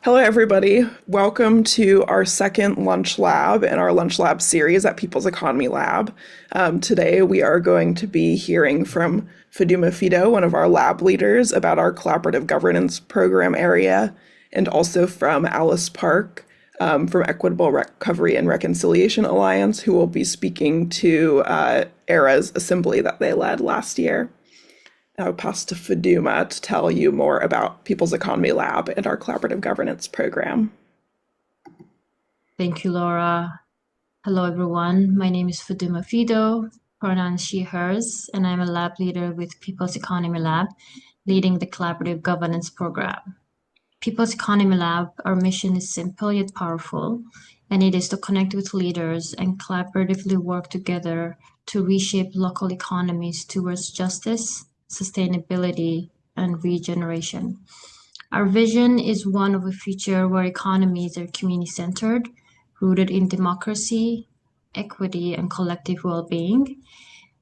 Hello, everybody. Welcome to our second lunch lab in our lunch lab series at People's Economy Lab. Today, we are going to be hearing from Faduma Fido, one of our lab leaders, about our collaborative governance program area, and also from Alice Park from Equitable Recovery and Reconciliation Alliance, who will be speaking to ERRA's assembly that they led last year. I'll pass to Faduma to tell you more about People's Economy Lab and our collaborative governance program. Thank you, Laura. Hello, everyone. My name is Faduma Fido, pronouns she, hers, and I'm a lab leader with People's Economy Lab, leading the collaborative governance program. People's Economy Lab, our mission is simple yet powerful, and it is to connect with leaders and collaboratively work together to reshape local economies towards justice, sustainability, and regeneration. Our vision is one of a future where economies are community-centered, rooted in democracy, equity, and collective well-being.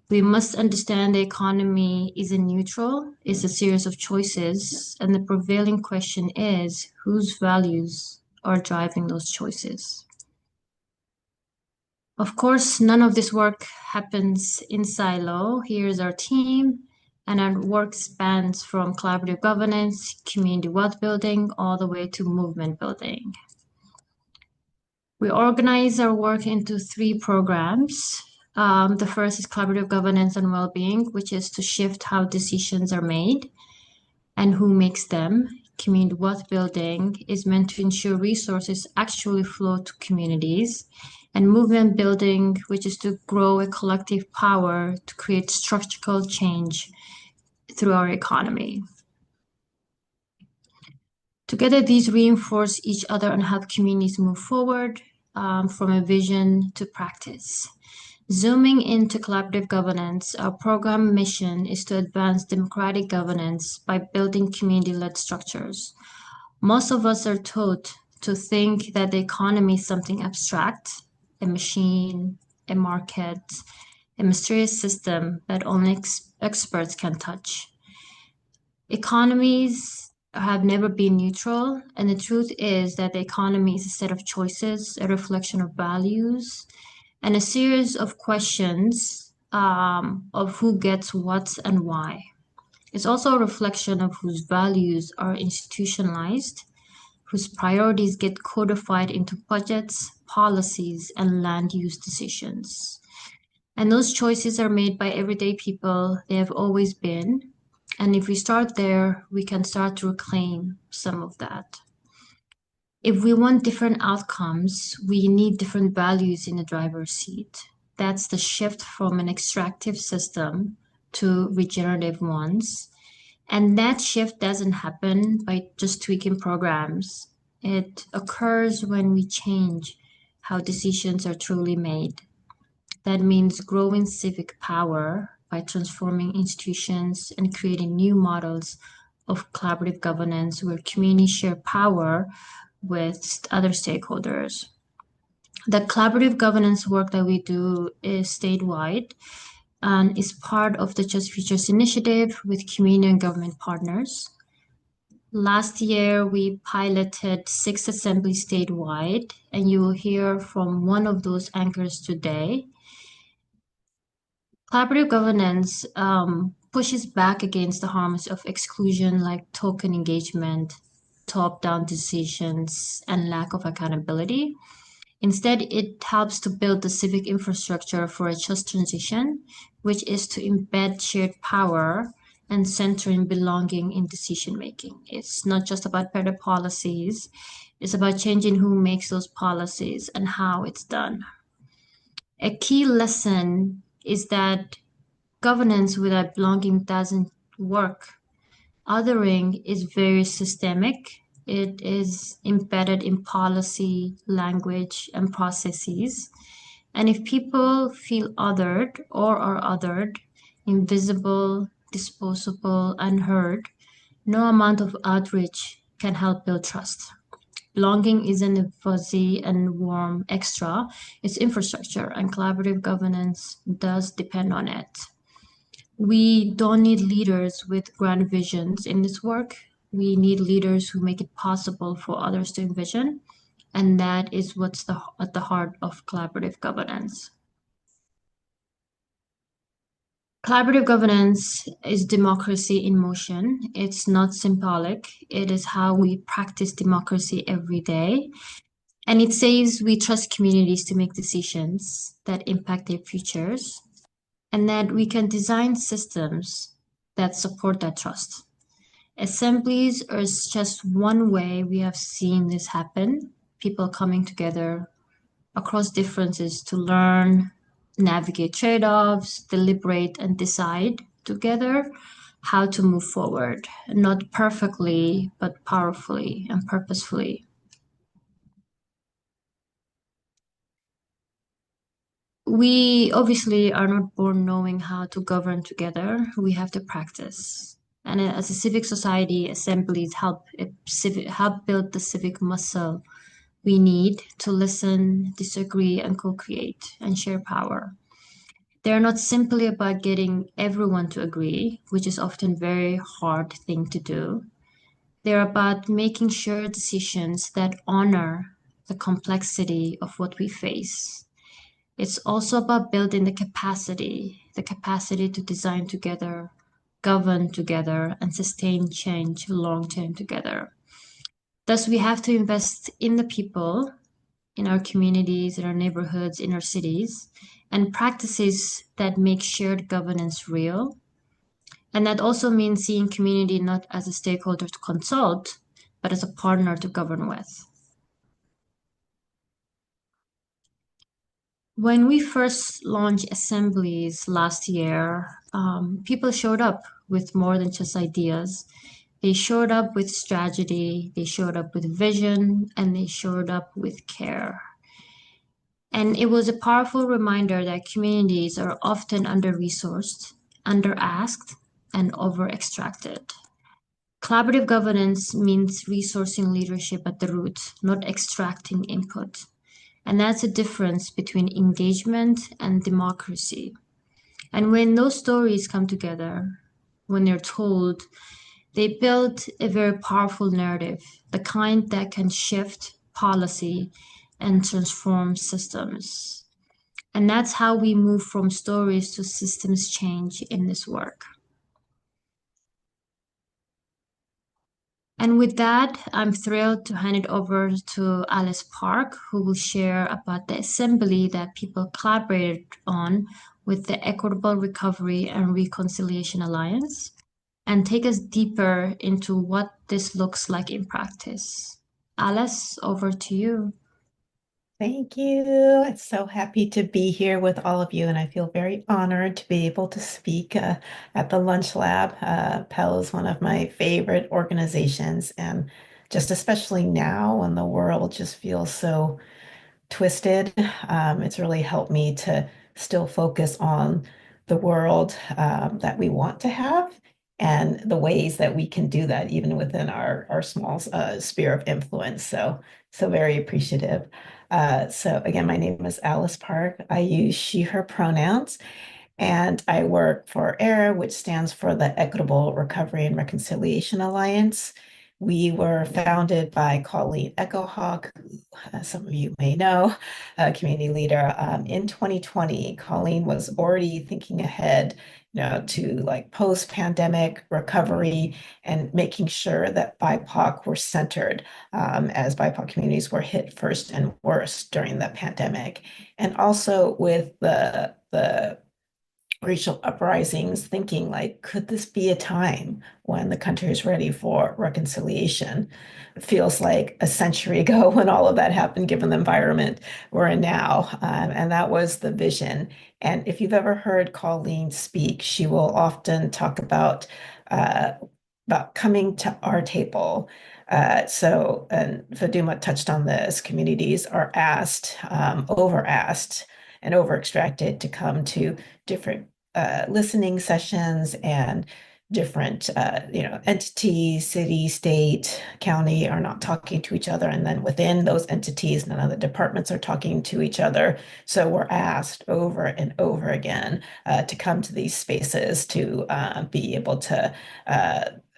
We must understand the economy isn't neutral, it's a series of choices, and the prevailing question is whose values are driving those choices. Of course, none of this work happens in silo. Here's our team, and our work spans from collaborative governance, community wealth building, all the way to movement building. We organize our work into three programs. The first is collaborative governance and well-being, which is to shift how decisions are made and who makes them. Community wealth building is meant to ensure resources actually flow to communities. And movement building, which is to grow a collective power to create structural change through our economy. Together, these reinforce each other and help communities move forward from a vision to practice. Zooming into collaborative governance, our program mission is to advance democratic governance by building community-led structures. Most of us are taught to think that the economy is something abstract, a machine, a market, a mysterious system that only experts can touch. Economies have never been neutral, and the truth is that the economy is a set of choices, a reflection of values, and a series of questions of who gets what and why. It's also a reflection of whose values are institutionalized, whose priorities get codified into budgets, policies, and land use decisions. And those choices are made by everyday people. They have always been. And if we start there, we can start to reclaim some of that. If we want different outcomes, we need different values in the driver's seat. That's the shift from an extractive system to regenerative ones. And that shift doesn't happen by just tweaking programs. It occurs when we change how decisions are truly made. That means growing civic power by transforming institutions and creating new models of collaborative governance where communities share power with other stakeholders. The collaborative governance work that we do is statewide and is part of the Just Futures initiative with community and government partners. Last year, we piloted 6 assemblies statewide, and you will hear from one of those anchors today. Collaborative governance pushes back against the harms of exclusion like token engagement, top-down decisions, and lack of accountability. Instead, it helps to build the civic infrastructure for a just transition, which is to embed shared power and centering belonging in decision-making. It's not just about better policies, it's about changing who makes those policies and how it's done. A key lesson is that governance without belonging doesn't work. Othering is very systemic. It is embedded in policy, language, and processes. And if people feel othered or are othered, invisible, disposable, unheard, no amount of outreach can help build trust. Belonging isn't a fuzzy and warm extra, it's infrastructure, and collaborative governance does depend on it. We don't need leaders with grand visions in this work. We need leaders who make it possible for others to envision. And that is what's at the heart of collaborative governance. Collaborative governance is democracy in motion. It's not symbolic. It is how we practice democracy every day. And it says we trust communities to make decisions that impact their futures and that we can design systems that support that trust. Assemblies are just one way we have seen this happen. People coming together across differences to learn, navigate trade-offs, deliberate, and decide together how to move forward, not perfectly, but powerfully and purposefully. We obviously are not born knowing how to govern together. We have to practice. And as a civic society, assemblies help build the civic muscle we need to listen, disagree, and co-create and share power. They're not simply about getting everyone to agree, which is often a very hard thing to do. They're about making sure decisions that honor the complexity of what we face. It's also about building the capacity to design together, govern together, and sustain change long term together. Thus, we have to invest in the people, in our communities, in our neighborhoods, in our cities, and practices that make shared governance real. And that also means seeing community not as a stakeholder to consult, but as a partner to govern with. When we first launched assemblies last year, people showed up with more than just ideas. They showed up with strategy, they showed up with vision, and they showed up with care. And it was a powerful reminder that communities are often under-resourced, under-asked, and over-extracted. Collaborative governance means resourcing leadership at the root, not extracting input. And that's a difference between engagement and democracy. And when those stories come together, when they're told, they build a very powerful narrative, the kind that can shift policy and transform systems. And that's how we move from stories to systems change in this work. And with that, I'm thrilled to hand it over to Alice Park, who will share about the assembly that people collaborated on with the Equitable Recovery and Reconciliation Alliance and take us deeper into what this looks like in practice. Alice, over to you. Thank you. I'm so happy to be here with all of you, and I feel very honored to be able to speak at the Lunch Lab. Pell is one of my favorite organizations, and just especially now when the world just feels so twisted, it's really helped me to still focus on the world that we want to have and the ways that we can do that even within our small sphere of influence. So very appreciative. So again, my name is Alice Park. I use she, her pronouns, and I work for ERRA, which stands for the Equitable Recovery and Reconciliation Alliance. We were founded by Colleen Echohawk, who some of you may know, a community leader. In 2020, Colleen was already thinking ahead, to like post-pandemic recovery and making sure that BIPOC were centered, as BIPOC communities were hit first and worst during the pandemic. And also with the racial uprisings, thinking like, could this be a time when the country is ready for reconciliation? It feels like a century ago when all of that happened, given the environment we're in now. And that was the vision. And if you've ever heard Colleen speak, she will often talk about coming to our table. And Faduma touched on this, communities are asked, over-asked, and over-extracted to come to different listening sessions, and different entities, city, state, county are not talking to each other. And then within those entities, none of the departments are talking to each other. So we're asked over and over again to come to these spaces to be able to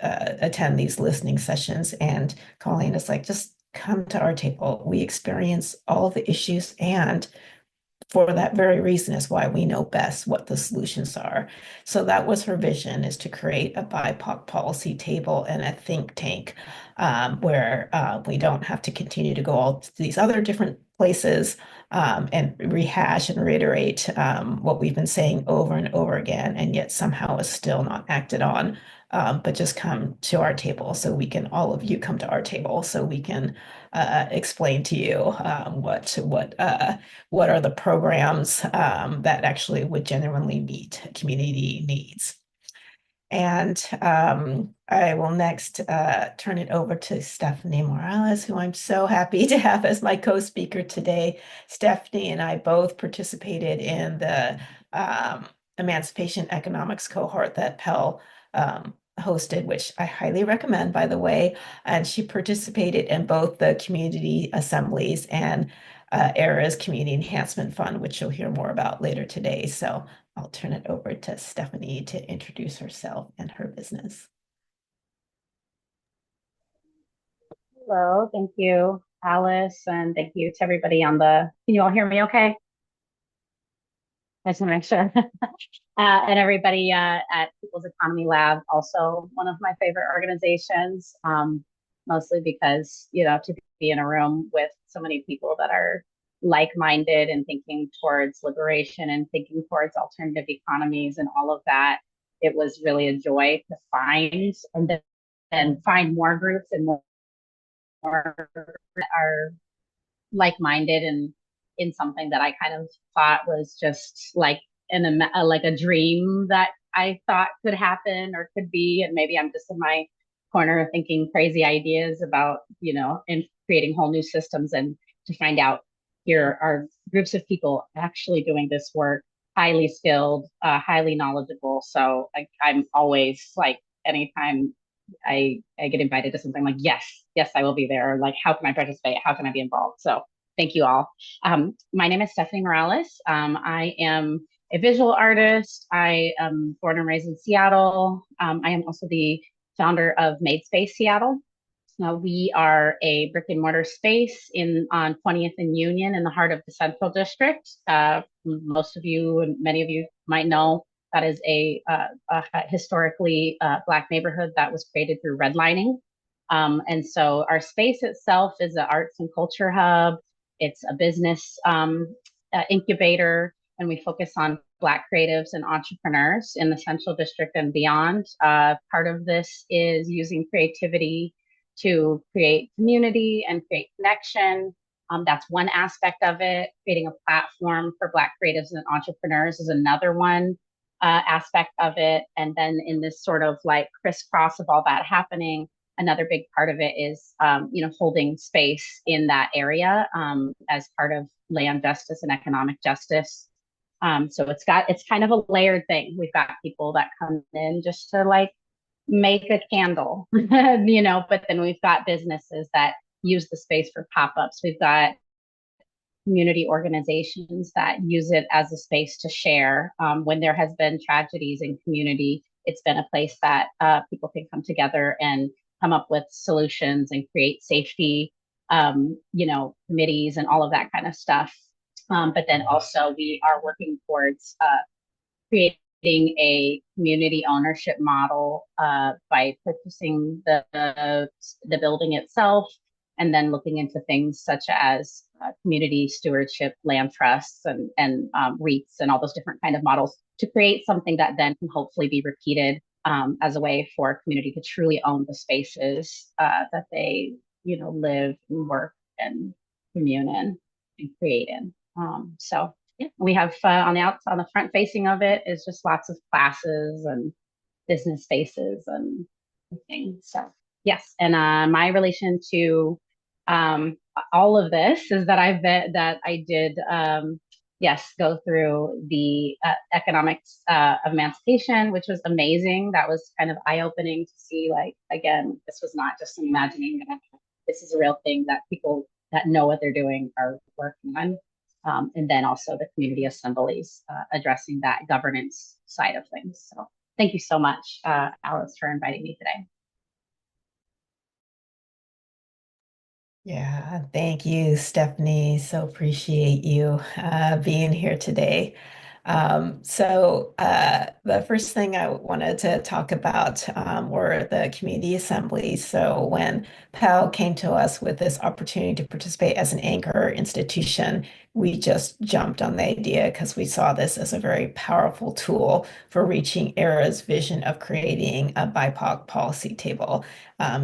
attend these listening sessions. And Colleen is like, just come to our table. We experience all the issues, and for that very reason is why we know best what the solutions are. So that was her vision, is to create a BIPOC policy table and a think tank, where we don't have to continue to go all to these other different places, and rehash and reiterate what we've been saying over and over again, and yet somehow is still not acted on. But just come to our table, so we can, all of you come to our table, so we can explain to you what are the programs that actually would genuinely meet community needs. And I will next turn it over to Stephanie Morales, who I'm so happy to have as my co-speaker today. Stephanie and I both participated in the Emancipation Economics cohort that Pell hosted, which I highly recommend, by the way. And she participated in both the community assemblies and ERRA's Community Enhancement Fund, which you'll hear more about later today. So I'll turn it over to Stephanie to introduce herself and her business. Hello, thank you, Alice, and thank you to everybody on the, can you all hear me okay? I just want to make sure. And everybody at People's Economy Lab, also one of my favorite organizations, mostly because, to be in a room with so many people that are like-minded and thinking towards liberation and thinking towards alternative economies and all of that, it was really a joy to find and then find more groups and more are like-minded and in something that I kind of thought was just like like a dream that I thought could happen or could be, and maybe I'm just in my corner thinking crazy ideas about, and creating whole new systems, and to find out here are groups of people actually doing this work, highly skilled, highly knowledgeable. So I'm always like, anytime I get invited to something, like, yes, I will be there. Like, how can I participate? How can I be involved? So thank you all. My name is Stephanie Morales. I am a visual artist. I am born and raised in Seattle. I am also the founder of Made Space Seattle. We are a brick and mortar space on 20th and Union in the heart of the Central District. Most of you and many of you might know that is a historically Black neighborhood that was created through redlining. And so our space itself is an arts and culture hub. It's a business incubator, and we focus on Black creatives and entrepreneurs in the Central District and beyond. Part of this is using creativity to create community and create connection. That's one aspect of it. Creating a platform for Black creatives and entrepreneurs is another one aspect of it. And then in this sort of like crisscross of all that happening, another big part of it is, holding space in that area as part of land justice and economic justice. So it's kind of a layered thing. We've got people that come in just to like make a candle, but then we've got businesses that use the space for pop-ups. We've got community organizations that use it as a space to share. When there has been tragedies in community, it's been a place that people can come together and come up with solutions and create safety, committees and all of that kind of stuff. But then also we are working towards creating a community ownership model by purchasing the building itself, and then looking into things such as community stewardship, land trusts, and REITs, and all those different kind of models to create something that then can hopefully be repeated as a way for a community to truly own the spaces that they, live and work and commune in and create in. So yeah, we have on the front facing of it is just lots of classes and business spaces and things. So yes, and my relation to all of this is that I did go through the economics of emancipation, which was amazing. That was kind of eye-opening to see, like, again, this was not just an imagining. This is a real thing that people that know what they're doing are working on. And then also the community assemblies addressing that governance side of things. So thank you so much, Alice, for inviting me today. Yeah, thank you, Stephanie. So appreciate you being here today. The first thing I wanted to talk about were the community assemblies. So when Pal came to us with this opportunity to participate as an anchor institution, we just jumped on the idea because we saw this as a very powerful tool for reaching ERRA's vision of creating a BIPOC policy table.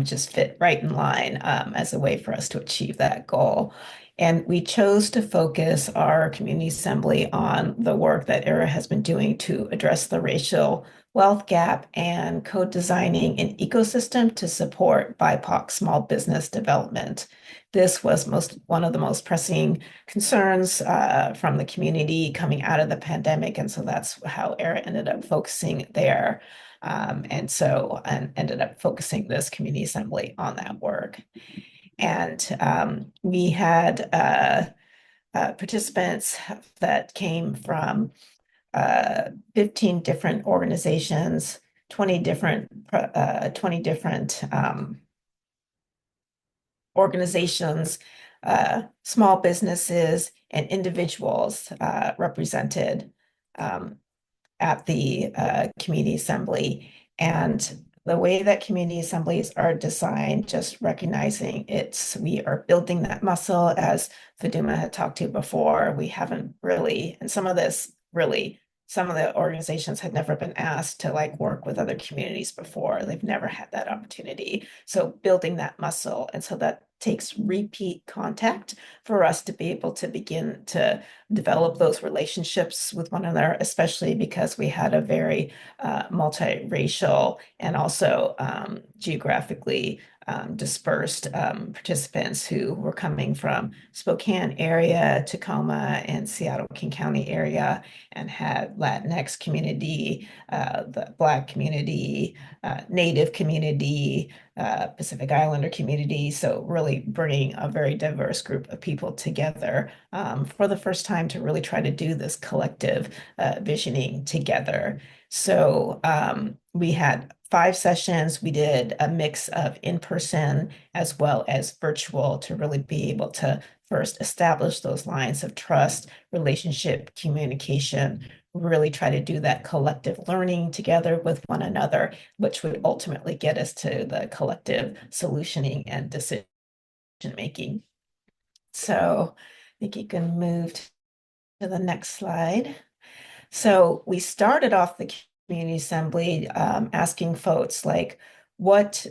Just fit right in line as a way for us to achieve that goal. And we chose to focus our community assembly on the work that ERRA has been doing to address the racial wealth gap and co-designing an ecosystem to support BIPOC small business development. This was one of the most pressing concerns from the community coming out of the pandemic. And so that's how ERRA ended up focusing there. And ended up focusing this community assembly on that work. And we had participants that came from 15 different organizations, 20 different organizations, small businesses, and individuals represented at the community assembly. And the way that community assemblies are designed, just recognizing we are building that muscle, as Faduma had talked to before. We haven't really, and some of the organizations had never been asked to work with other communities before. They've never had that opportunity. So building that muscle. And so that takes repeat contact for us to be able to begin to develop those relationships with one another, especially because we had a very multiracial and also geographically dispersed participants who were coming from Spokane area, Tacoma, and Seattle King County area, and had Latinx community, the Black community, Native community, Pacific Islander community. So really bringing a very diverse group of people together for the first time to really try to do this collective visioning together. So we had 5 sessions. We did a mix of in-person as well as virtual to really be able to first establish those lines of trust, relationship, communication, really try to do that collective learning together with one another, which would ultimately get us to the collective solutioning and decision making. So I think you can move to the next slide. So we started off the community assembly asking folks what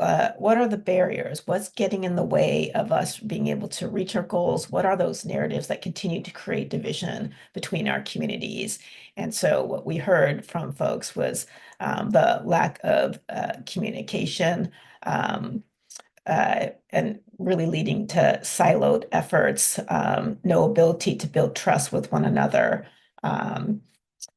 are the barriers? What's getting in the way of us being able to reach our goals? What are those narratives that continue to create division between our communities? And so what we heard from folks was the lack of communication and really leading to siloed efforts, no ability to build trust with one another,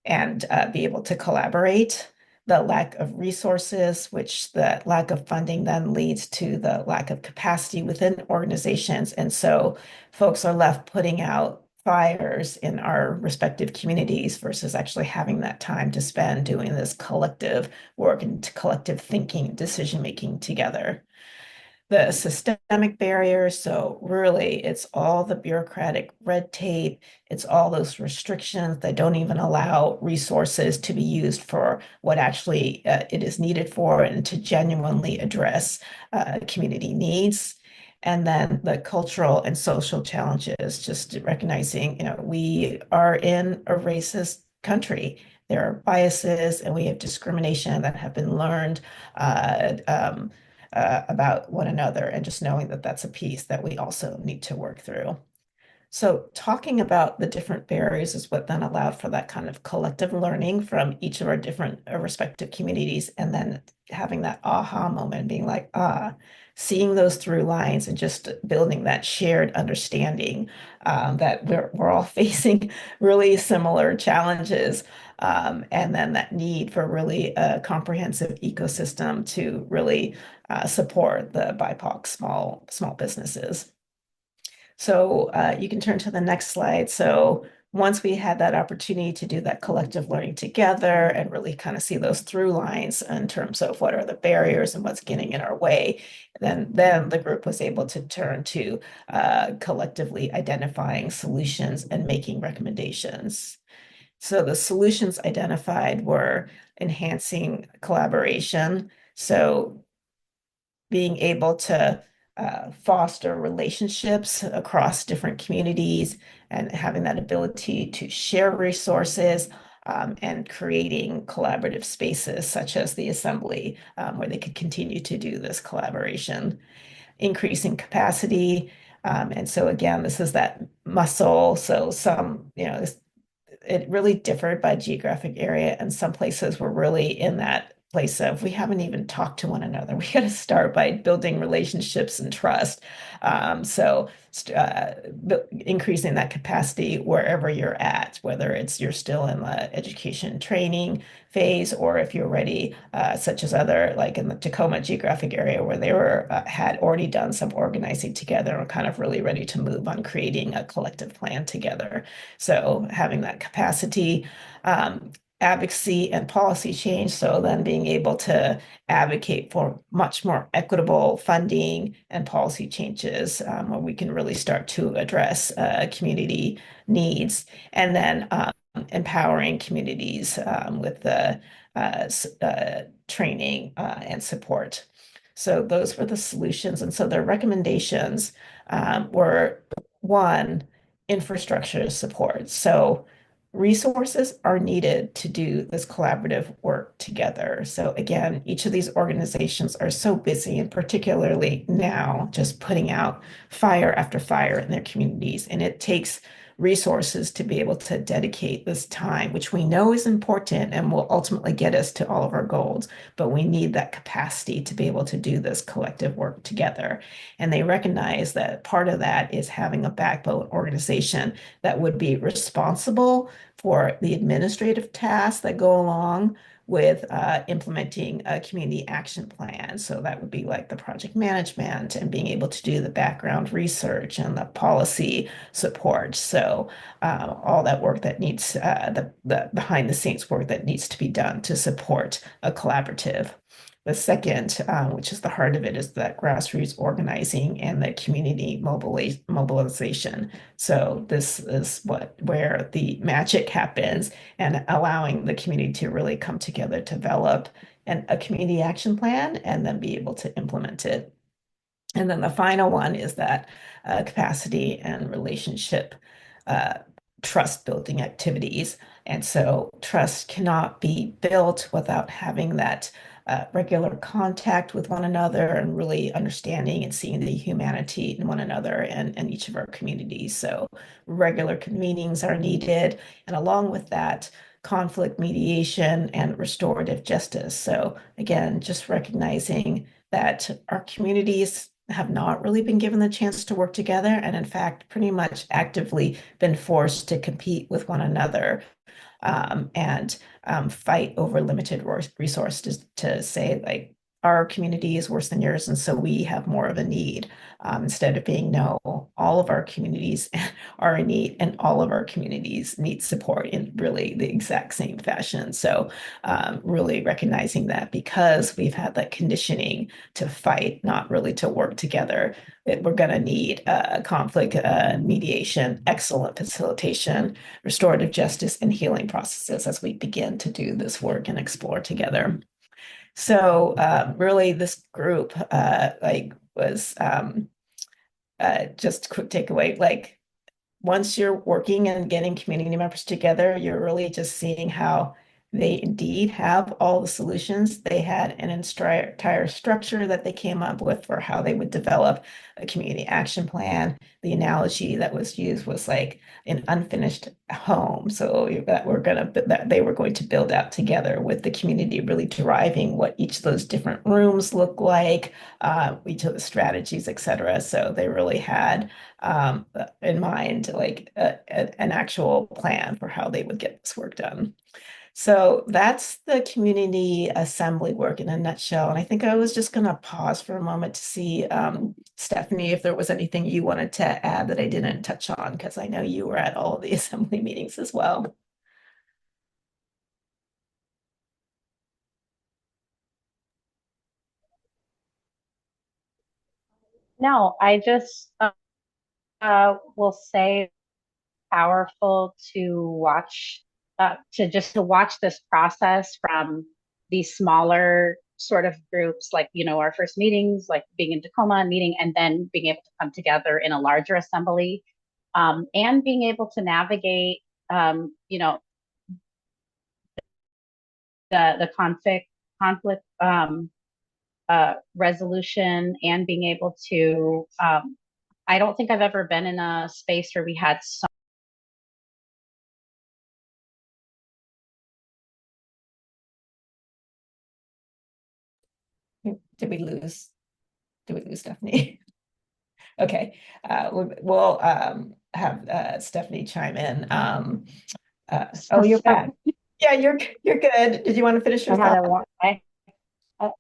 and be able to collaborate. The lack of resources, which the lack of funding then leads to the lack of capacity within organizations. And so folks are left putting out fires in our respective communities versus actually having that time to spend doing this collective work and collective thinking, decision making together. The systemic barriers. So really, it's all the bureaucratic red tape. It's all those restrictions that don't even allow resources to be used for what actually it is needed for and to genuinely address community needs. And then the cultural and social challenges, just recognizing, we are in a racist country. There are biases and we have discrimination that have been learned about one another, and just knowing that that's a piece that we also need to work through. So talking about the different barriers is what then allowed for that kind of collective learning from each of our different respective communities, and then having that aha moment, being like, seeing those through lines and just building that shared understanding that we're all facing really similar challenges. And then that need for really a comprehensive ecosystem to really support the BIPOC small businesses. So you can turn to the next slide. So once we had that opportunity to do that collective learning together and really kind of see those through lines in terms of what are the barriers and what's getting in our way, then the group was able to turn to collectively identifying solutions and making recommendations. So the solutions identified were enhancing collaboration. So being able to foster relationships across different communities and having that ability to share resources and creating collaborative spaces such as the assembly where they could continue to do this collaboration, increasing capacity. And so again, this is that muscle. So some, it really differed by geographic area, and some places were really in that place of we haven't even talked to one another. We got to start by building relationships and trust. So increasing that capacity wherever you're at, whether it's you're still in the education training phase, or if you're ready, such as other like in the Tacoma geographic area where they were had already done some organizing together and kind of really ready to move on creating a collective plan together. So having that capacity, advocacy and policy change. So then being able to advocate for much more equitable funding and policy changes where we can really start to address community needs. And then empowering communities with the training and support. So those were the solutions. And so their recommendations were one, infrastructure support. So resources are needed to do this collaborative work together. So again, each of these organizations are so busy, and particularly now, just putting out fire after fire in their communities. And it takes resources to be able to dedicate this time, which we know is important and will ultimately get us to all of our goals. But we need that capacity to be able to do this collective work together. And they recognize that part of that is having a backbone organization that would be responsible for the administrative tasks that go along with implementing a community action plan. So that would be like the project management and being able to do the background research and the policy support. So all that work that needs the behind the scenes work that needs to be done to support a collaborative. The second, which is the heart of it, is that grassroots organizing and the community mobilization. So this is where the magic happens, and allowing the community to really come together, develop a community action plan, and then be able to implement it. And then the final one is that capacity and relationship trust building activities. And so trust cannot be built without having that regular contact with one another and really understanding and seeing the humanity in one another and each of our communities. So regular meetings are needed. And along with that, conflict mediation and restorative justice. So again, just recognizing that our communities have not really been given the chance to work together, and in fact, pretty much actively been forced to compete with one another and fight over limited resources to say, like, our community is worse than yours, and so we have more of a need. Instead of being, no, all of our communities are in need, and all of our communities need support in really the exact same fashion. So really recognizing that because we've had that conditioning to fight, not really to work together, that we're going to need conflict mediation, excellent facilitation, restorative justice, and healing processes as we begin to do this work and explore together. So really this group was just a quick takeaway, like once you're working and getting community members together, you're really just seeing how they indeed have all the solutions. They had an entire structure that they came up with for how they would develop a community action plan. The analogy that was used was like an unfinished home. So that they were going to build out together with the community, really deriving what each of those different rooms look like, each of the strategies, et cetera. So they really had in mind like an actual plan for how they would get this work done. So that's the community assembly work in a nutshell. And I think I was just going to pause for a moment to see, Stephanie, if there was anything you wanted to add that I didn't touch on, because I know you were at all of the assembly meetings as well. No, I just will say powerful to watch, to watch this process from these smaller sort of groups, like, our first meetings, like being in Tacoma and meeting, and then being able to come together in a larger assembly, and being able to navigate, the conflict resolution, and being able to, I don't think I've ever been in a space where we had so Did we lose? Did we lose Stephanie? Okay, we'll have Stephanie chime in. Oh, you're back. Yeah, you're good. Did you want to finish your I had thought? uh,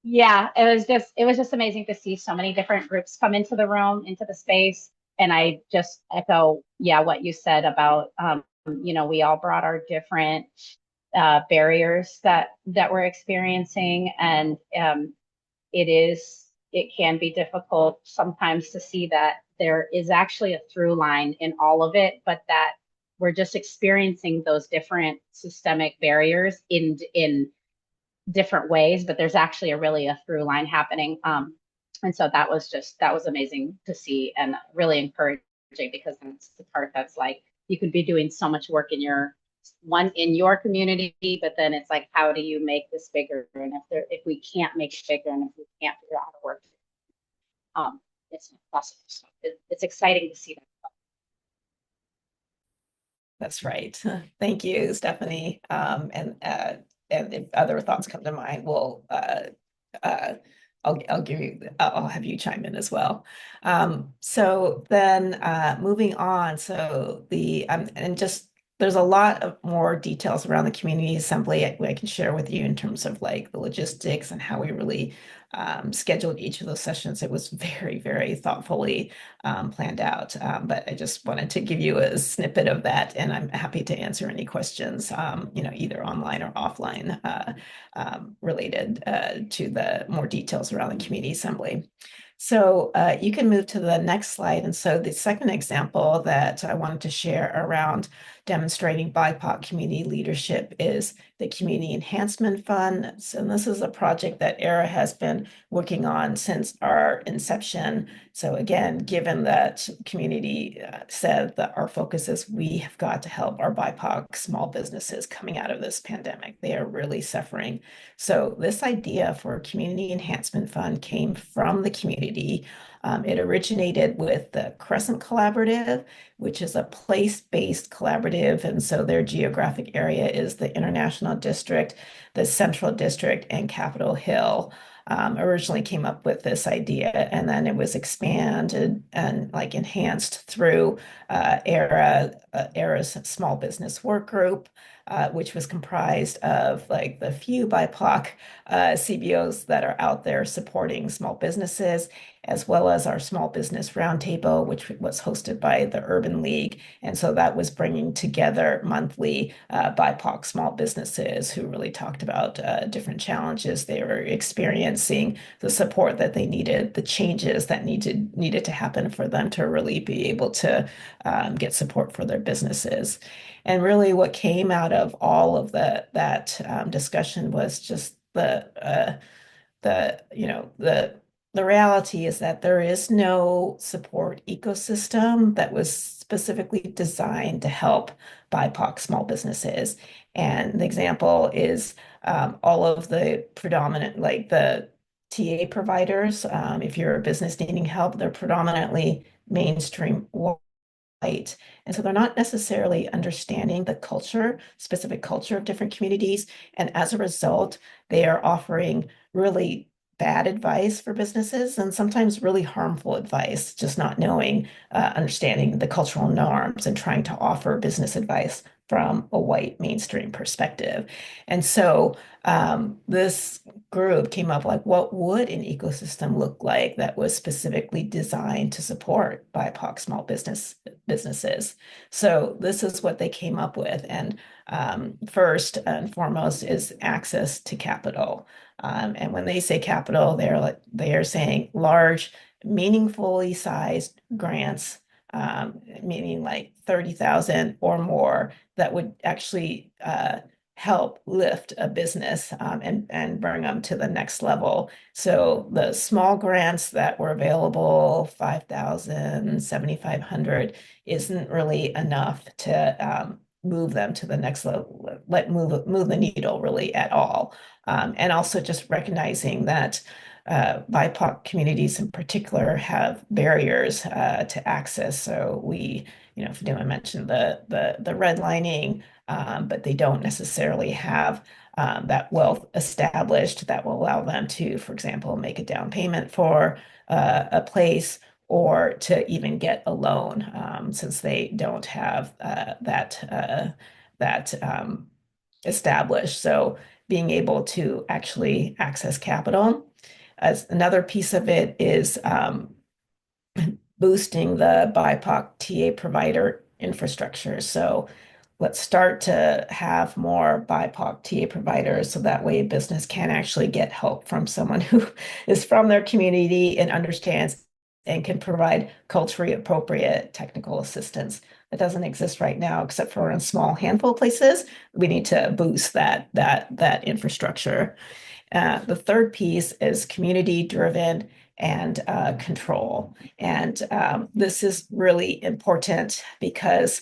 yeah, it was just amazing to see so many different groups come into the room, into the space. And I just echo, yeah, what you said about, we all brought our different barriers that we're experiencing. And it can be difficult sometimes to see that there is actually a through line in all of it, but that we're just experiencing those different systemic barriers in different ways, but there's actually a through line happening. And so that was amazing to see, and really encouraging, because it's the part that's like, you could be doing so much work in your community, but then it's like, how do you make this bigger? And if we can't make it bigger, and if we can't figure out how to work, it's not possible. So it's exciting to see that. That's right. Thank you, Stephanie. And if other thoughts come to mind, uh, I'll have you chime in as well. So then moving on, so and just there's a lot of more details around the community assembly I can share with you in terms of like the logistics and how we really scheduled each of those sessions. It was very, very thoughtfully planned out. But I just wanted to give you a snippet of that, and I'm happy to answer any questions, either online or offline, related to the more details around the community assembly. So you can move to the next slide. And so the second example that I wanted to share around demonstrating BIPOC community leadership is the Community Enhancement Fund. So this is a project that ERRA has been working on since our inception. So again, given that community said that our focus is we have got to help our BIPOC small businesses coming out of this pandemic. They are really suffering. So this idea for a Community Enhancement Fund came from the community. It originated with the Crescent Collaborative, which is a place-based collaborative. And so their geographic area is the International District, the Central District, and Capitol Hill. Originally came up with this idea, and then it was expanded and like enhanced through ERRA's small business work group, which was comprised of like the few BIPOC CBOs that are out there supporting small businesses, as well as our small business roundtable, which was hosted by the Urban League. And so that was bringing together monthly BIPOC small businesses who really talked about different challenges they were experiencing, the support that they needed, the changes that needed to happen for them to really be able to get support for their businesses. And really what came out of all of that discussion was just the reality is that there is no support ecosystem that was specifically designed to help BIPOC small businesses. And the example is all of the predominant, like the TA providers. If you're a business needing help, they're predominantly mainstream white. And so they're not necessarily understanding the specific culture of different communities. And as a result, they are offering really bad advice for businesses and sometimes really harmful advice, just not knowing, understanding the cultural norms and trying to offer business advice from a white mainstream perspective. And so this group came up like, what would an ecosystem look like that was specifically designed to support BIPOC small businesses? So this is what they came up with. And first and foremost is access to capital. And when they say capital, they are saying large, meaningfully sized grants, meaning like 30,000 or more, that would actually help lift a business and bring them to the next level. So the small grants that were available, 5,000, 7,500, isn't really enough to move them to the next level, move the needle really at all. And also just recognizing that BIPOC communities in particular have barriers to access. So Fatima mentioned the redlining, but they don't necessarily have that wealth established that will allow them to, for example, make a down payment for a place or to even get a loan, since they don't have that established. So being able to actually access capital. As another piece of it is boosting the BIPOC TA provider infrastructure. So let's start to have more BIPOC TA providers so that way a business can actually get help from someone who is from their community and understands and can provide culturally appropriate technical assistance. That doesn't exist right now, except for in a small handful of places. We need to boost that infrastructure. The third piece is community-driven and control. And this is really important because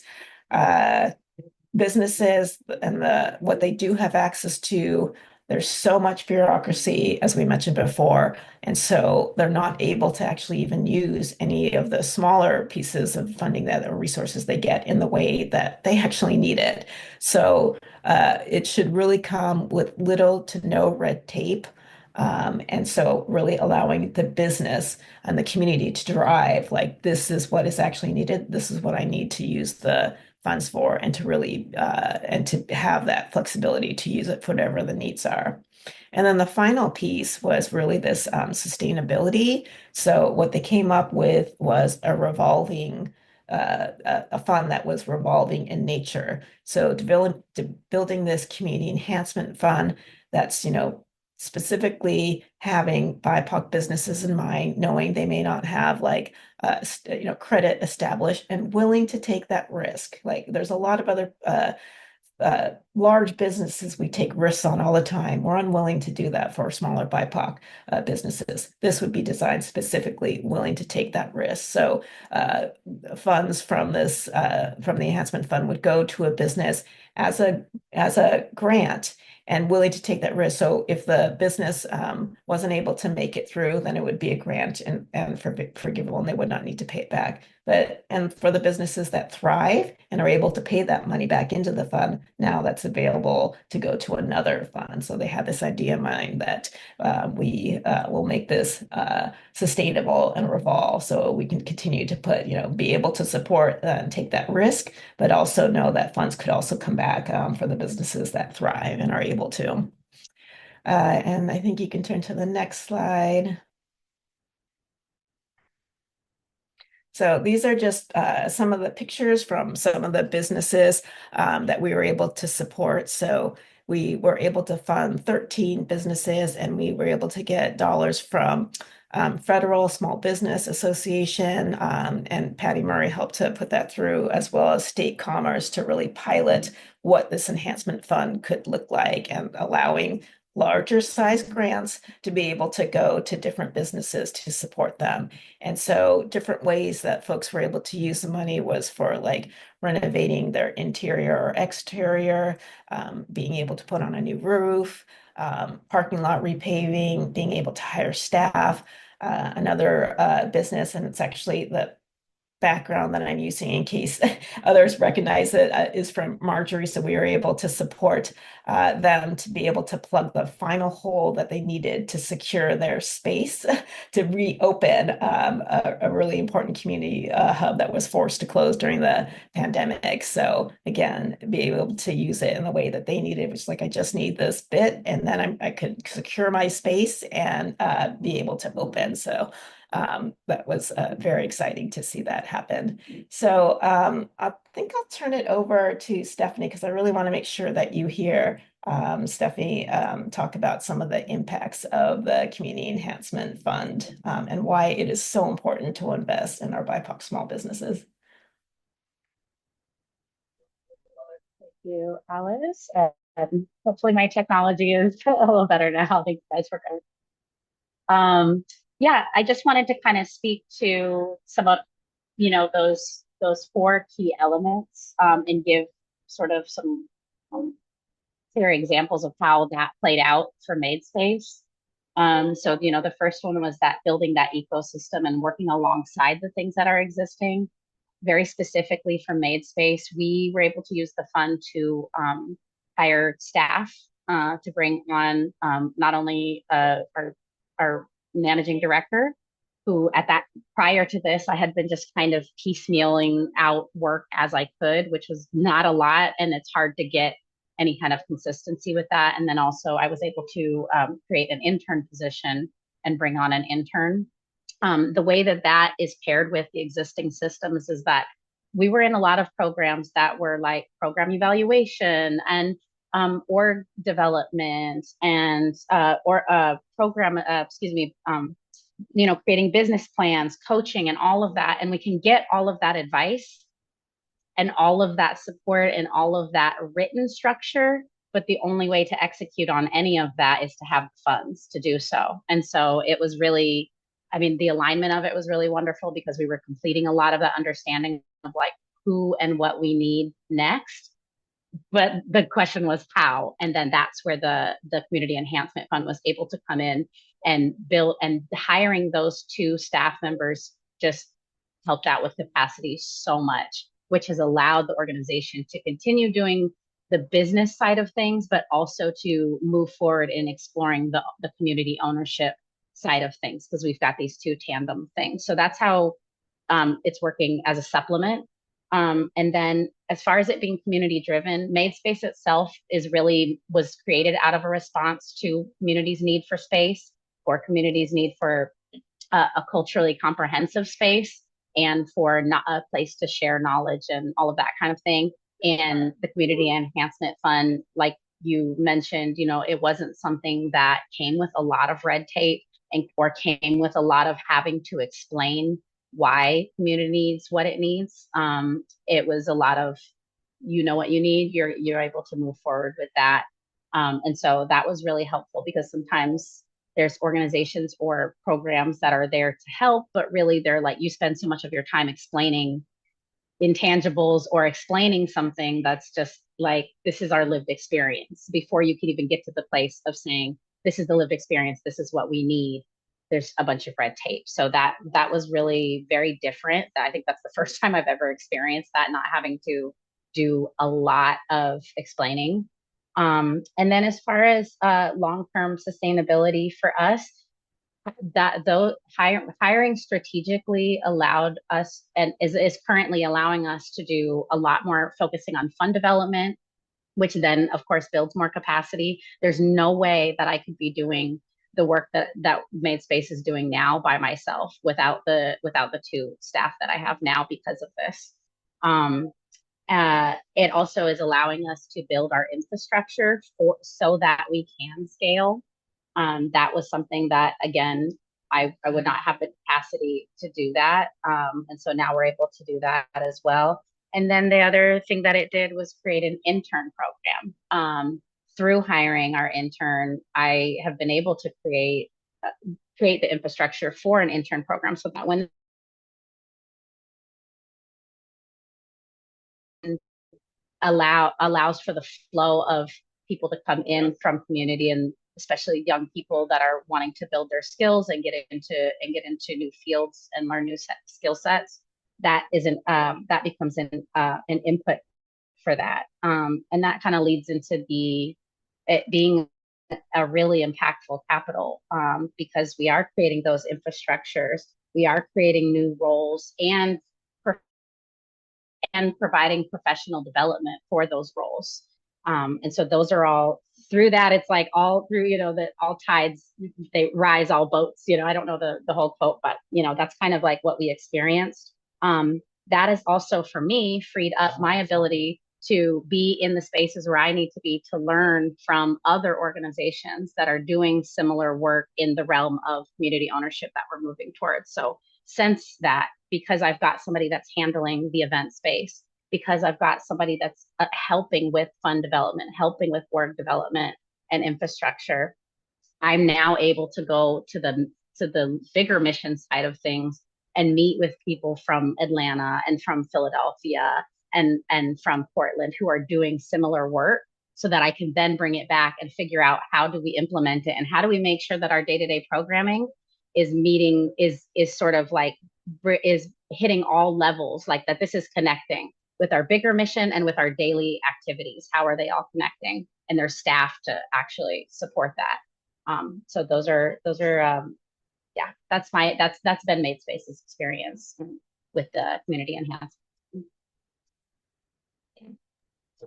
businesses and what they do have access to, there's so much bureaucracy, as we mentioned before, and so they're not able to actually even use any of the smaller pieces of funding or resources they get in the way that they actually need it. So it should really come with little to no red tape. And so really allowing the business and the community to drive, like, this is what is actually needed. This is what I need to use the funds for, and to really and to have that flexibility to use it for whatever the needs are. And then the final piece was really this sustainability. So what they came up with was a fund that was revolving in nature. So building this community enhancement fund that's specifically having BIPOC businesses in mind, knowing they may not have like credit established and willing to take that risk. Like, there's a lot of other large businesses we take risks on all the time. We're unwilling to do that for smaller BIPOC businesses. This would be designed specifically willing to take that risk. So funds from the enhancement fund would go to a business as a grant and willing to take that risk. So if the business wasn't able to make it through, then it would be a grant and forgivable, and they would not need to pay it back. And for the businesses that thrive and are able to pay that money back into the fund, now that's available to go to another fund. So they had this idea in mind that we will make this sustainable and revolve, so we can continue to be able to support and take that risk, but also know that funds could also come back for the businesses that thrive and are able to. And I think you can turn to the next slide. So these are just some of the pictures from some of the businesses that we were able to support. So we were able to fund 13 businesses, and we were able to get dollars from Federal Small Business Association, and Patty Murray helped to put that through, as well as State Commerce, to really pilot what this enhancement fund could look like, and allowing larger size grants to be able to go to different businesses to support them. And so different ways that folks were able to use the money was for like renovating their interior or exterior, being able to put on a new roof, parking lot repaving, being able to hire staff. Another business, and it's actually background that I'm using in case others recognize it is from Marjorie. So we were able to support them to be able to plug the final hole that they needed to secure their space to reopen a really important community hub that was forced to close during the pandemic. So again, be able to use it in the way that they needed, which is like, I just need this bit, and then I could secure my space and be able to open. So that was very exciting to see that happen. So I think I'll turn it over to Stephanie because I really want to make sure that you hear Stephanie talk about some of the impacts of the Community Enhancement Fund and why it is so important to invest in our BIPOC small businesses. Thank you, Alice. And hopefully my technology is a little better now. Thank you guys for coming. Yeah, I just wanted to kind of speak to some of, those four key elements and give sort of some clear examples of how that played out for MadeSpace. So, the first one was that building that ecosystem and working alongside the things that are existing. Very specifically for MadeSpace, we were able to use the fund to hire staff to bring on not only our managing director, who prior to this, I had been just kind of piecemealing out work as I could, which was not a lot, and it's hard to get any kind of consistency with that. And then also I was able to create an intern position and bring on an intern. The way that is paired with the existing systems is that we were in a lot of programs that were like program evaluation and org development and creating business plans, coaching, and all of that. And we can get all of that advice and all of that support and all of that written structure. But the only way to execute on any of that is to have funds to do so. And so it was really, the alignment of it was really wonderful because we were completing a lot of that understanding of like who and what we need next. But the question was how, and then that's where the Community Enhancement Fund was able to come in and build, and hiring those two staff members just helped out with capacity so much, which has allowed the organization to continue doing the business side of things, but also to move forward in exploring the community ownership side of things, because we've got these two tandem things. So that's how it's working as a supplement. And then as far as it being community driven, MadeSpace itself was created out of a response to communities' need for space, or communities' need for a culturally comprehensive space, and for not a place to share knowledge and all of that kind of thing. And the Community Enhancement Fund, like you mentioned, it wasn't something that came with a lot of red tape or came with a lot of having to explain why community needs what it needs. It was a lot of, what you need, you're able to move forward with that. And so that was really helpful, because sometimes there's organizations or programs that are there to help, but really they're like, you spend so much of your time explaining intangibles or explaining something that's just like, this is our lived experience, before you can even get to the place of saying, this is the lived experience, this is what we need. There's a bunch of red tape. So that was really very different. I think that's the first time I've ever experienced that, not having to do a lot of explaining. And then as far as long-term sustainability for us, hiring strategically allowed us, and is currently allowing us to do a lot more focusing on fund development, which then of course builds more capacity. There's no way that I could be doing the work that MadeSpace is doing now by myself without the two staff that I have now because of this. It also is allowing us to build our infrastructure so that we can scale. That was something that, again, I would not have the capacity to do that. And so now we're able to do that as well. And then the other thing that it did was create an intern program. Through hiring our intern, I have been able to create the infrastructure for an intern program, so that when allows for the flow of people to come in from community, and especially young people that are wanting to build their skills and get into new fields and learn new skill sets. that isn't that becomes an input for that. And that kind of leads into it being a really impactful capital, because we are creating those infrastructures, we are creating new roles, and providing professional development for those roles. And so those are all through that. It's like all through, that all tides, they rise, all boats, I don't know the whole quote, but that's kind of like what we experienced. That is also for me freed up my ability to be in the spaces where I need to be to learn from other organizations that are doing similar work in the realm of community ownership that we're moving towards. So since that, because I've got somebody that's handling the event space, because I've got somebody that's helping with fund development, helping with org development and infrastructure, I'm now able to go to the bigger mission side of things and meet with people from Atlanta and from Philadelphia and from Portland who are doing similar work, so that I can then bring it back and figure out how do we implement it and how do we make sure that our day-to-day programming is sort of like is hitting all levels, like that this is connecting with our bigger mission and with our daily activities. How are they all connecting, and their staff to actually support that? So those are yeah, that's been MadeSpace's experience with the community enhancement.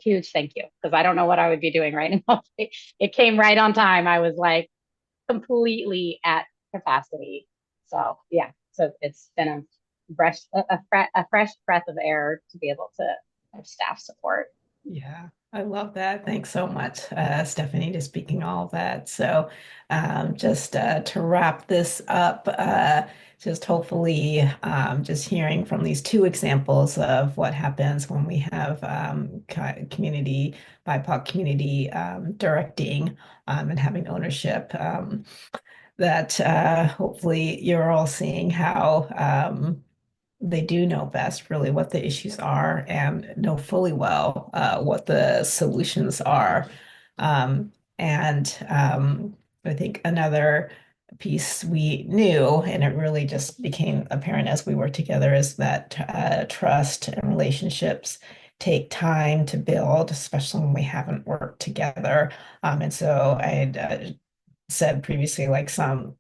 Huge thank you, because I don't know what I would be doing right now. It came right on time. I was like completely at capacity. So yeah, so it's been a fresh breath of air to be able to have staff support. Yeah, I love that. Thanks so much, Stephanie, to speaking all of that. So, just to wrap this up, just hopefully, just hearing from these two examples of what happens when we have community, BIPOC community directing and having ownership. That hopefully you're all seeing how they do know best really what the issues are and know fully well what the solutions are. And I think another piece we knew, and it really just became apparent as we worked together, is that trust and relationships take time to build, especially when we haven't worked together. And so I said previously, like some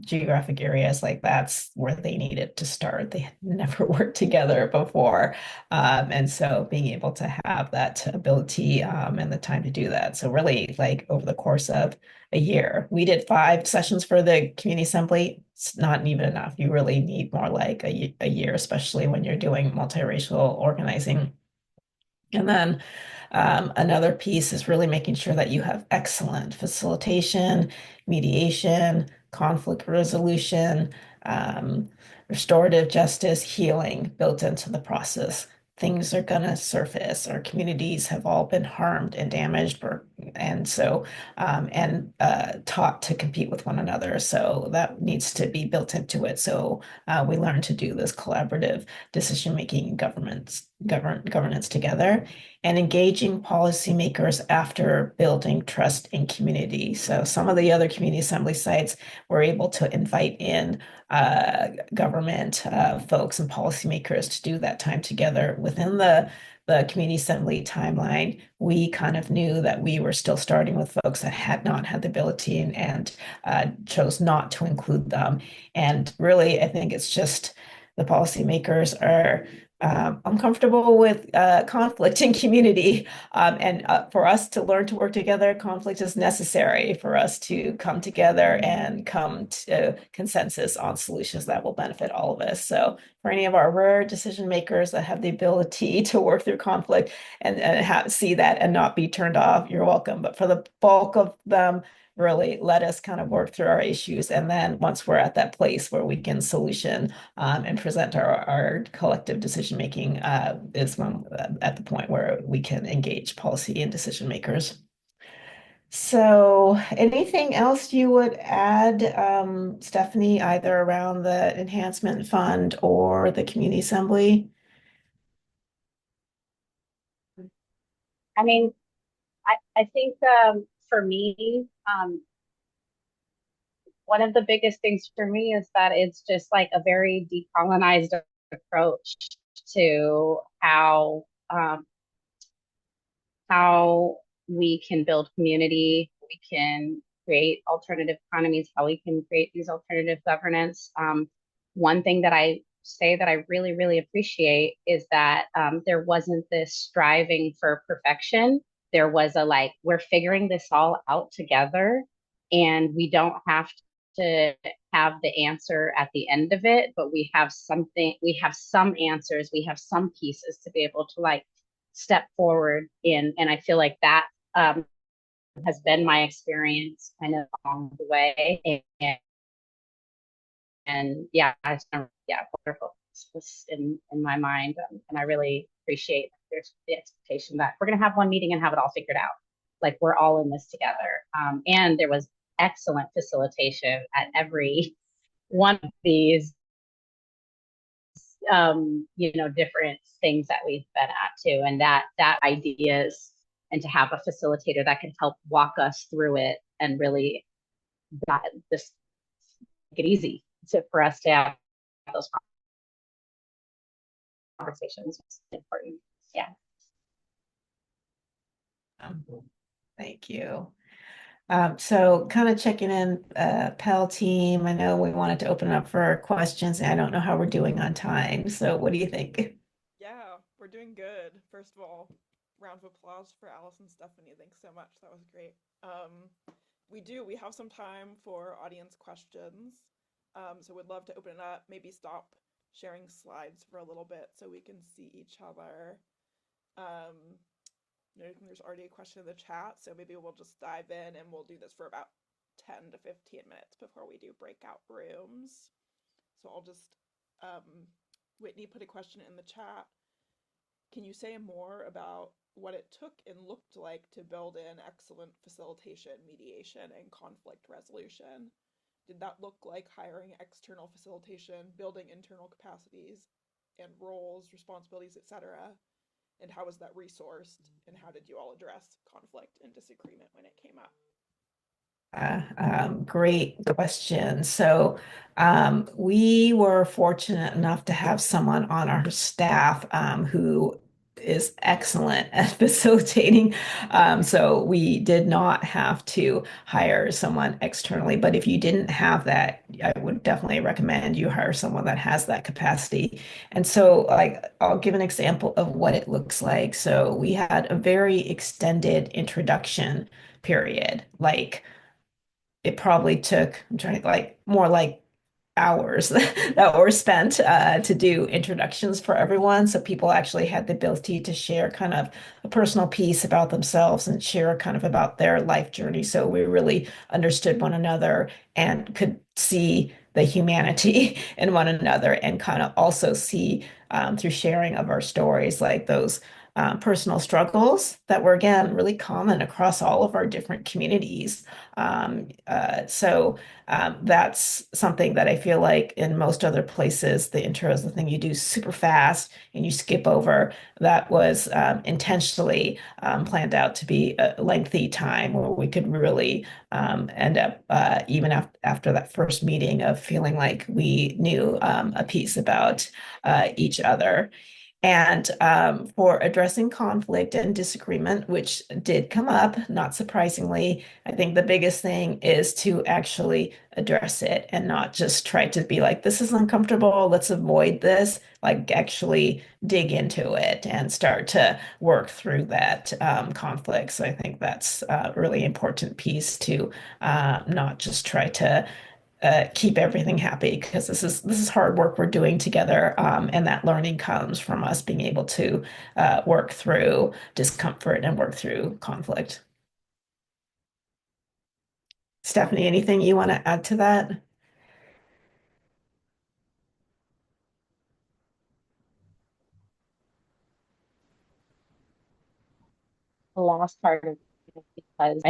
geographic areas, like that's where they needed to start. They had never worked together before, and so being able to have that ability and the time to do that. So really, like over the course of a year, we did 5 sessions for the community assembly. It's not even enough. You really need more like a year, especially when you're doing multiracial organizing. And then another piece is really making sure that you have excellent facilitation, mediation, conflict resolution, um, restorative justice, healing built into the process. Things are going to surface. Our communities have all been harmed and damaged, and so taught to compete with one another. So that needs to be built into it. So we learn to do this collaborative decision making governance together, and engaging policymakers after building trust in community. So some of the other community assembly sites were able to invite in government folks and policymakers to do that time together within the community assembly timeline. We kind of knew that we were still starting with folks that had not had the ability and chose not to include them. And really, I think it's just the policymakers are uncomfortable with conflict in community. And for us to learn to work together, conflict is necessary for us to come together and come to consensus on solutions that will benefit all of us. So for any of our rare decision makers that have the ability to work through conflict and see that and not be turned off, you're welcome. But for the bulk of them, really let us kind of work through our issues. And then once we're at that place where we can solution and present our collective decision making is when at the point where we can engage policy and decision makers. So anything else you would add, Stephanie, either around the enhancement fund or the community assembly? I mean, I think for me, one of the biggest things for me is that it's just like a very decolonized approach to how we can build community, we can create alternative economies, how we can create these alternative governance. One thing that I say that I really, really appreciate is that there wasn't this striving for perfection. There was a like, we're figuring this all out together, and we don't have to have the answer at the end of it, but we have something, we have some answers, we have some pieces to be able to like step forward in. And I feel like that has been my experience kind of along the way. And yeah, it's been, yeah, wonderful in my mind. And I really appreciate there's the expectation that we're going to have one meeting and have it all figured out. Like we're all in this together. And there was excellent facilitation at every one of these different things that we've been at too, and that ideas, and to have a facilitator that can help walk us through it and really just make it easy for us to have those conversations is important. Yeah. Thank you. So kind of checking in, Pell team. I know we wanted to open it up for questions, and I don't know how we're doing on time. So what do you think? Yeah, we're doing good. First of all, round of applause for Alice and Stephanie. Thanks so much. That was great. We have some time for audience questions. So we'd love to open it up, maybe stop sharing slides for a little bit so we can see each other. There's already a question in the chat, so maybe we'll just dive in and we'll do this for about 10 to 15 minutes before we do breakout rooms. So I'll just, Whitney put a question in the chat. Can you say more about what it took and looked like to build in excellent facilitation, mediation, and conflict resolution? Did that look like hiring external facilitation, building internal capacities and roles, responsibilities, etc.? And how was that resourced? And how did you all address conflict and disagreement when it came up? Great question. So we were fortunate enough to have someone on our staff who is excellent at facilitating. So we did not have to hire someone externally. But if you didn't have that, I would definitely recommend you hire someone that has that capacity. And so, like, I'll give an example of what it looks like. So we had a very extended introduction period, like it probably took, I'm trying to like more like hours that were spent to do introductions for everyone. So people actually had the ability to share kind of a personal piece about themselves and share kind of about their life journey. So we really understood one another and could see the humanity in one another and kind of also see through sharing of our stories, like those personal struggles that were, again, really common across all of our different communities. That's something that I feel like in most other places, the intro is the thing you do super fast and you skip over. That was intentionally planned out to be a lengthy time where we could really end up, even after that first meeting, of feeling like we knew a piece about each other. And for addressing conflict and disagreement, which did come up, not surprisingly, I think the biggest thing is to actually address it and not just try to be like, this is uncomfortable, let's avoid this. Like, actually dig into it and start to work through that conflict. So I think that's a really important piece to not just try to keep everything happy, because this is hard work we're doing together, and that learning comes from us being able to work through discomfort and work through conflict. Stephanie, anything you want to add to that? The last part of it, because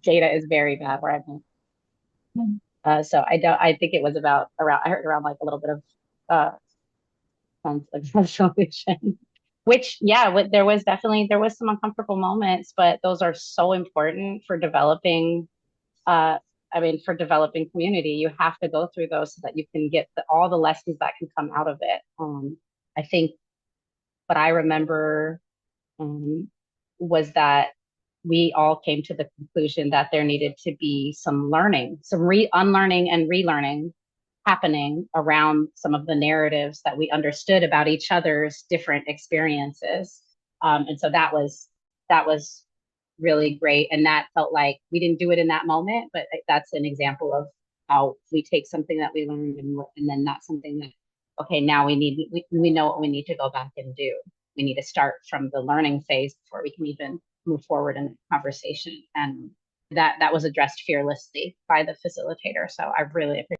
data is very bad where I've been. So I think it was about around, I heard around like a little bit of conflict resolution, which, yeah, there was some uncomfortable moments, but those are so important for developing uh, I mean, for developing community, you have to go through those so that you can get all the lessons that can come out of it. I think what I remember um, was that we all came to the conclusion that there needed to be some learning, some unlearning and relearning happening around some of the narratives that we understood about each other's different experiences. And so that was really great. And that felt like we didn't do it in that moment, but that's an example of how we take something that we learned and then that's something that, okay, now we know what we need to go back and do. We need to start from the learning phase before we can even move forward in the conversation. And that was addressed fearlessly by the facilitator. So I really appreciate.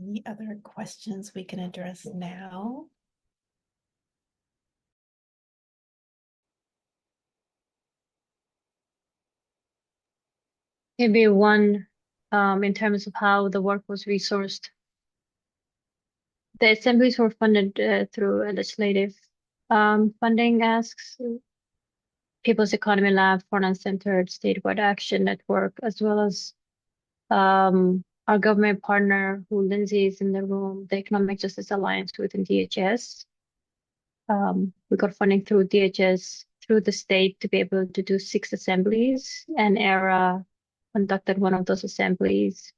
Any other questions we can address now? Maybe one, in terms of how the work was resourced. The assemblies were funded through legislative funding asks, People's Economy Lab, Foreign-Centered Statewide Action Network, as well as our government partner, who Lindsay is in the room, the Economic Justice Alliance within DHS. We got funding through DHS, through the state, to be able to do 6 assemblies, and ERRA conducted one of those assemblies.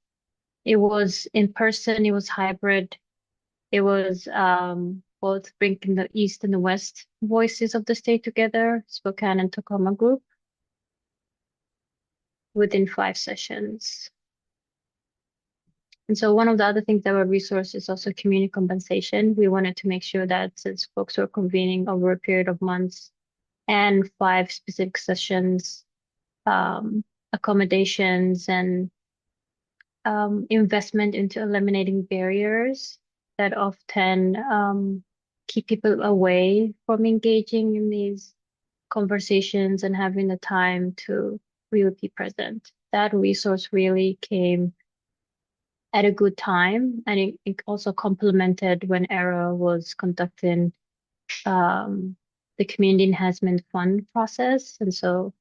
It was in person, it was hybrid. It was both bringing the East and the West voices of the state together, Spokane and Tacoma group, within 5 sessions. And so one of the other things that were resourced is also community compensation. We wanted to make sure that since folks were convening over a period of months and 5 specific sessions, accommodations and investment into eliminating barriers that often keep people away from engaging in these conversations and having the time to really be present. That resource really came at a good time, and it also complemented when ERRA was conducting the Community Enhancement Fund process. And so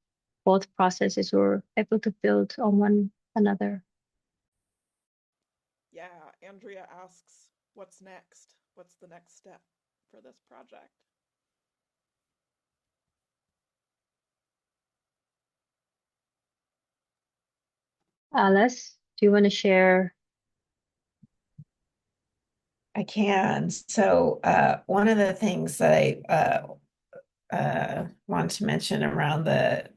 both processes were able to build on one another. Yeah, Andrea asks, what's next? What's the next step for this project? Alice, do you want to share? I can. So one of the things that I want to mention around the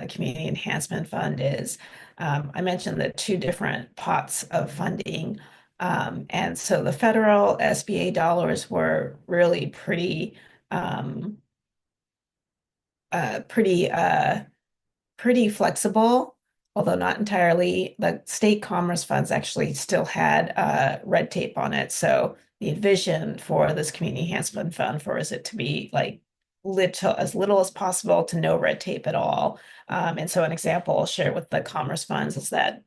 Community Enhancement Fund is I mentioned the 2 different pots of funding. And so the federal SBA dollars were really pretty pretty flexible, although not entirely. The state commerce funds actually still had red tape on it. So the vision for this community enhancement fund for is it to be like as little as possible to no red tape at all. And so an example I'll share with the commerce funds is that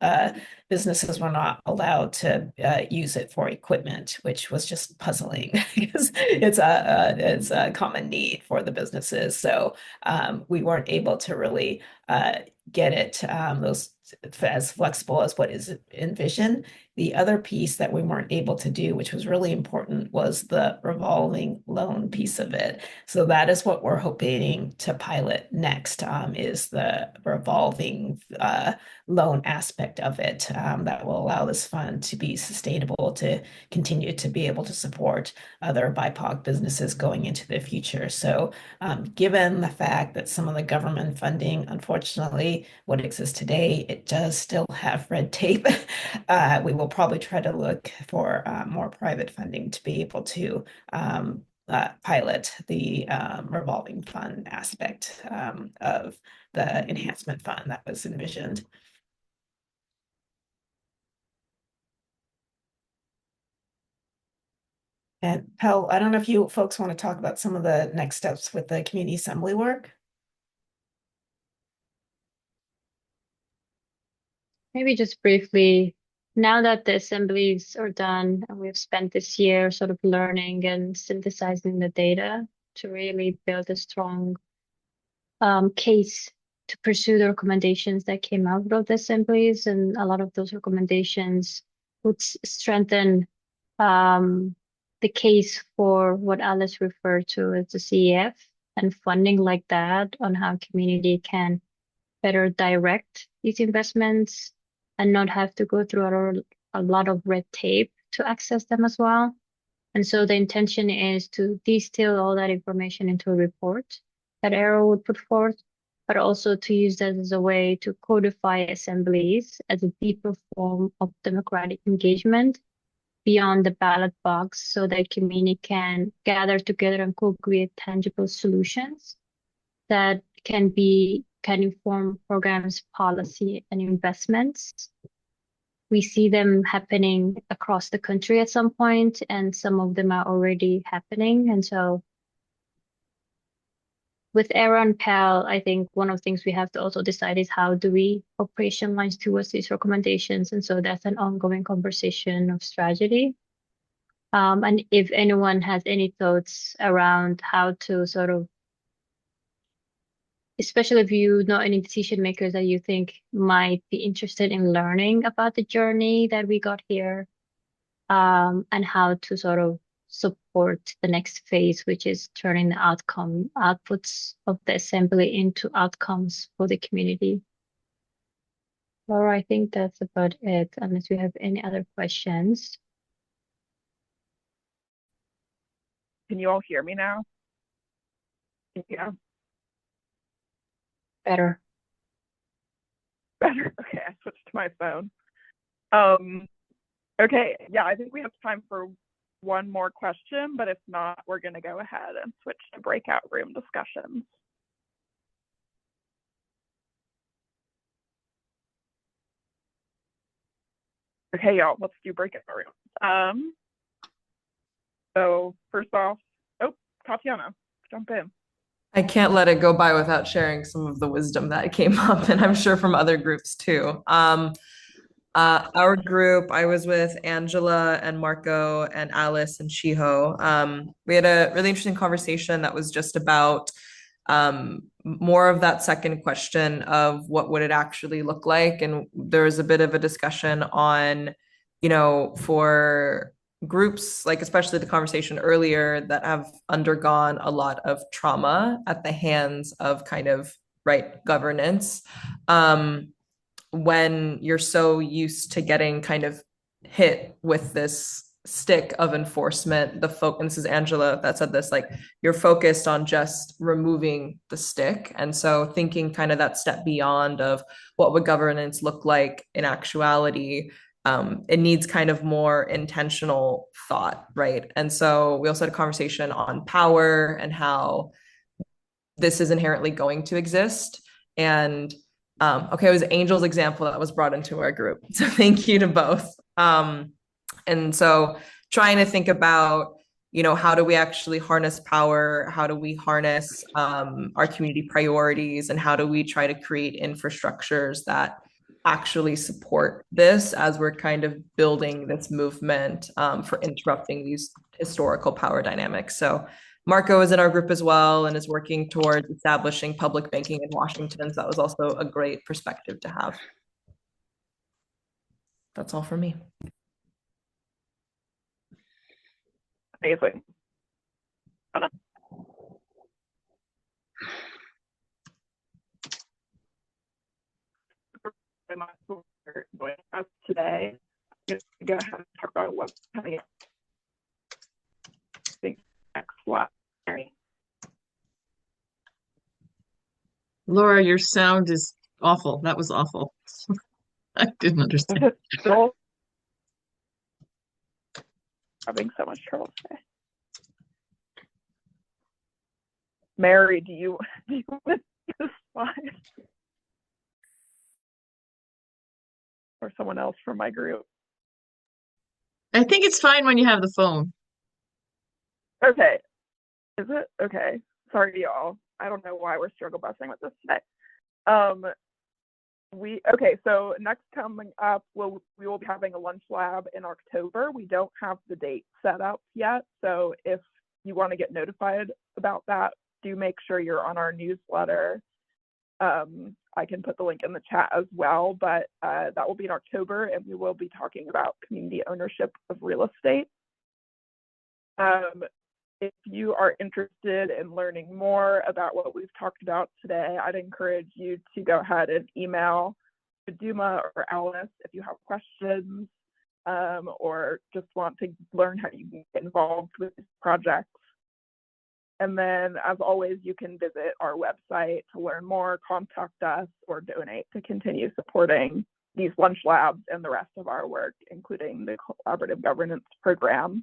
businesses were not allowed to use it for equipment, which was just puzzling because it's a common need for the businesses. So we weren't able to really get it those as flexible as what is envisioned. The other piece that we weren't able to do, which was really important, was the revolving loan piece of it. So that is what we're hoping to pilot next, is the revolving loan aspect of it that will allow this fund to be sustainable, to continue to be able to support other BIPOC businesses going into the future. So given the fact that some of the government funding, unfortunately, what exists today, it does still have red tape, we will probably try to look for more private funding to be able to pilot the revolving fund aspect of the enhancement fund that was envisioned. And Pell, I don't know if you folks want to talk about some of the next steps with the community assembly work. Maybe just briefly, now that the assemblies are done and we've spent this year sort of learning and synthesizing the data to really build a strong case to pursue the recommendations that came out of the assemblies, and a lot of those recommendations would strengthen the case for what Alice referred to as the CEF and funding like that on how community can better direct these investments and not have to go through a lot of red tape to access them as well. And so the intention is to distill all that information into a report that ERRA would put forth, but also to use that as a way to codify assemblies as a deeper form of democratic engagement beyond the ballot box so that community can gather together and co-create tangible solutions that can inform programs, policy, and investments. We see them happening across the country at some point, and some of them are already happening. And so with ERRA and PAL, I think one of the things we have to also decide is how do we operationalize towards these recommendations? And so that's an ongoing conversation of strategy. And if anyone has any thoughts around how to sort of, especially if you know any decision makers that you think might be interested in learning about the journey that we got here, and how to sort of support the next phase, which is turning the outputs of the assembly into outcomes for the community. Laura, I think that's about it, unless we have any other questions. Can you all hear me now? Yeah. Better. Better. Okay, I switched to my phone. Okay, yeah, I think we have time for one more question, but if not, we're going to go ahead and switch to breakout room discussions. Okay, y'all, let's do breakout rooms. So first off, Tatiana, jump in. I can't let it go by without sharing some of the wisdom that came up, and I'm sure from other groups too. Our group, I was with Angela and Marco and Alice and Shiho. We had a really interesting conversation that was just about more of that second question of what would it actually look like. And there was a bit of a discussion on, for groups, like especially the conversation earlier, that have undergone a lot of trauma at the hands of kind of governance. When you're so used to getting kind of hit with this stick of enforcement, and this is Angela that said this, like you're focused on just removing the stick. And so thinking kind of that step beyond of what would governance look like in actuality, it needs kind of more intentional thought, right? And so we also had a conversation on power and how this is inherently going to exist. And okay, it was Angel's example that was brought into our group. So thank you to both. And so trying to think about, how do we actually harness power? How do we harness our community priorities? And how do we try to create infrastructures that actually support this as we're kind of building this movement for interrupting these historical power dynamics? So Marco is in our group as well and is working towards establishing public banking in Washington. So that was also a great perspective to have. That's all for me. Amazing. As today, I'm going to go ahead and talk about what's coming up. Next slide. Laura, your sound is awful. That was awful. I didn't understand. Still having so much trouble today. Mary, do you want this slide? Or someone else from my group? I think it's fine when you have the phone. Okay. Is it? Okay. Sorry, y'all. I don't know why we're struggle busing with this today. Okay, so next coming up, we will be having a lunch lab in October. We don't have the date set up yet, so if you want to get notified about that, do make sure you're on our newsletter. I can put the link in the chat as well, but that will be in October, and we will be talking about community ownership of real estate. If you are interested in learning more about what we've talked about today, I'd encourage you to go ahead and email Faduma or Alice if you have questions or just want to learn how you can get involved with these projects. And then, as always, you can visit our website to learn more, contact us, or donate to continue supporting these lunch labs and the rest of our work, including the collaborative governance program.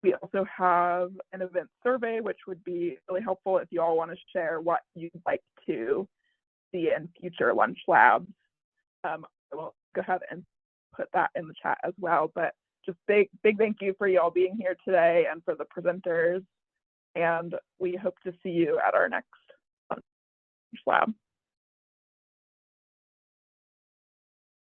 We also have an event survey, which would be really helpful if you all want to share what you'd like to see in future lunch labs. I will go ahead and put that in the chat as well. But just big thank you for you all being here today and for the presenters. And we hope to see you at our next lunch lab.